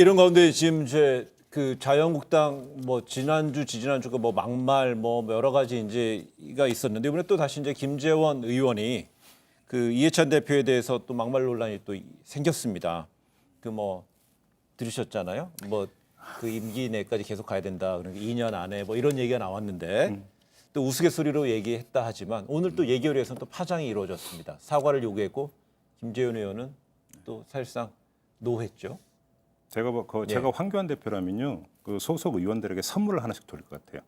이런 가운데 지금 이제 그 자유한국당 뭐 지난주 지지난주가 뭐 막말 뭐 여러 가지 이제가 있었는데 이번에 또 다시 이제 김재원 의원이 그 이해찬 대표에 대해서 또 막말 논란이 또 생겼습니다. 그 뭐 들으셨잖아요. 뭐 그 임기 내까지 계속 가야 된다. 그러니까 2년 안에 뭐 이런 얘기가 나왔는데 또 우스갯소리로 얘기했다 하지만 오늘 또 예결위에서는 또 파장이 이루어졌습니다. 사과를 요구했고 김재원 의원은 또 사실상 노했죠. 제가 황교안 대표라면요, 그 소속 의원들에게 선물을 하나씩 드릴 것 같아요.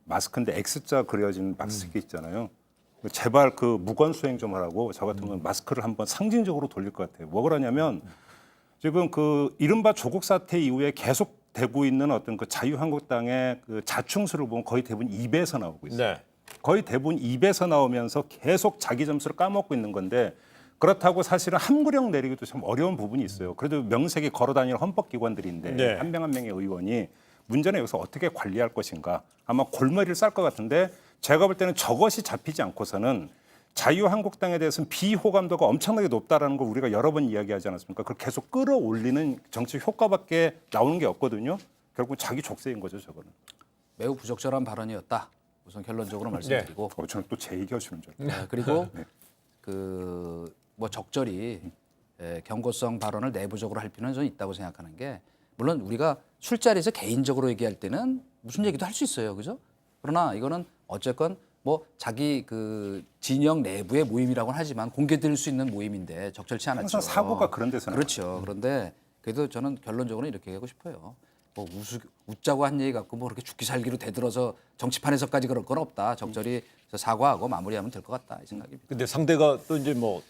마스크인데 X자 그려진 마스크 있잖아요. 제발 그 무관 수행 좀 하라고 저 같은 건 마스크를 한번 상징적으로 돌릴 것 같아요. 뭐 그러냐면 지금 그 이른바 조국 사태 이후에 계속 되고 있는 어떤 그 자유한국당의 그 자충수를 보면 거의 대부분 입에서 나오고 있어요. 네. 거의 대부분 입에서 나오면서 계속 자기 점수를 까먹고 있는 건데 그렇다고 사실은 함구령 내리기도 참 어려운 부분이 있어요. 그래도 명색이 걸어다니는 헌법기관들인데 네. 한 명 한 명의 의원이 문제는 여기서 어떻게 관리할 것인가 아마 골머리를 쌀 것 같은데 제가 볼 때는 저것이 잡히지 않고서는 자유한국당에 대해서는 비호감도가 엄청나게 높다라는 걸 우리가 여러 번 이야기하지 않았습니까? 그걸 계속 끌어올리는 정치 효과밖에 나오는 게 없거든요. 결국 자기 족쇄인 거죠, 저거는. 매우 부적절한 발언이었다. 우선 결론적으로 말씀드리고 저는 또 제 얘기하시는 줄 알았어요. 그리고 그 뭐 적절히 경고성 발언을 내부적으로 할 필요는 저는 있다고 생각하는 게 물론 우리가 술자리에서 개인적으로 얘기할 때는 무슨 얘기도 할 수 있어요, 그죠? 그러나 이거는 어쨌건 뭐 자기 그 진영 내부의 모임이라고는 하지만 공개될 수 있는 모임인데 적절치 않았죠. 항상 사고가 그런 데서 그렇죠. 그런데 그래도 저는 결론적으로 이렇게 하고 싶어요. 뭐 웃자고 한 얘기 갖고 뭐 그렇게 죽기 살기로 대들어서 정치판에서까지 그럴 건 없다. 적절히 사과하고 마무리하면 될 것 같다 이 생각입니다. 근데 상대가 또 이제 뭐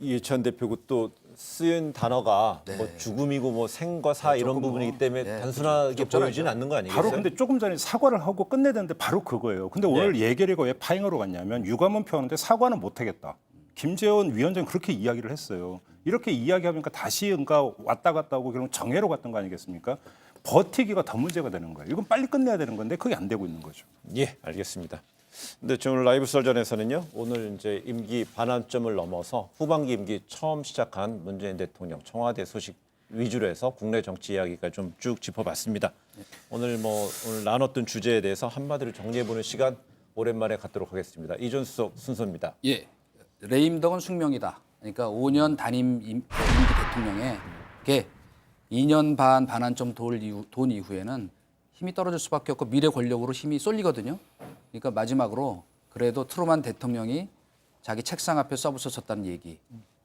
이해찬 대표고 또 쓰인 단어가 뭐 죽음이고 뭐 생과 사 이런 부분이기 때문에 단순하게 보여지는 않는 거 아니겠어요? 바로 근데 조금 전에 사과를 하고 끝내야 되는데 바로 그거예요. 근데 오늘 예결위가 왜 파행으로 갔냐면 유감은 표하는데 사과는 못 하겠다. 김재원 위원장이 그렇게 이야기를 했어요. 이렇게 이야기하니까 다시 그러니까 왔다 갔다 하고 그러면 정회로 갔던 거 아니겠습니까? 버티기가 더 문제가 되는 거예요. 이건 빨리 끝내야 되는 건데 그게 안 되고 있는 거죠. 예, 알겠습니다. 근데 오늘 라이브 설전에서는요, 오늘 이제 임기 반환점을 넘어서 후반기 임기 처음 시작한 문재인 대통령 청와대 소식 위주로 해서 국내 정치 이야기가 좀 쭉 짚어봤습니다. 오늘 나눴던 주제에 대해서 한마디로 정리해보는 시간 오랜만에 갖도록 하겠습니다. 이준석 순서입니다. 예, 레임덕은 숙명이다. 그러니까 5년 단임 임기 대통령에게 2년 반 반환점 돈 이후에는 힘이 떨어질 수밖에 없고 미래 권력으로 힘이 쏠리거든요. 그러니까 마지막으로 그래도 트루만 대통령이 자기 책상 앞에 써붙였었다는 얘기.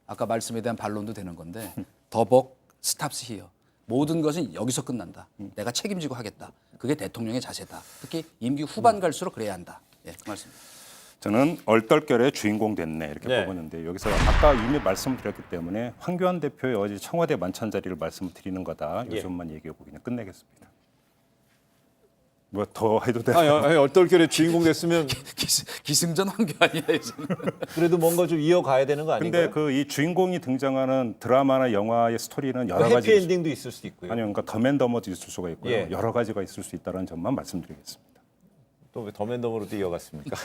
아까 말씀에 대한 반론도 되는 건데 더벅 스탑스 히어. 모든 것은 여기서 끝난다. 내가 책임지고 하겠다. 그게 대통령의 자세다. 특히 임기 후반 갈수록 그래야 한다. 예, 그 말씀입니다. 저는 얼떨결에 주인공 됐네 이렇게 보는데 여기서 아까 이미 말씀드렸기 때문에 황교안 대표의 어제 청와대 만찬 자리를 말씀드리는 거다. 요즘만 얘기하고 그냥 끝내겠습니다. 뭐 더 해도 돼? 아니, 얼떨결에 주인공 됐으면 기승전 황교안이야 요즘. 그래도 뭔가 좀 이어가야 되는 거 아닌가요? 근데 그 이 주인공이 등장하는 드라마나 영화의 스토리는 여러 가지 해피엔딩도 있을 수도 있고요. 아니요, 그러니까 더맨더머도 있을 수가 있고요. 예. 여러 가지가 있을 수 있다는 점만 말씀드리겠습니다. 또 왜 더맨더머로도 이어갔습니까?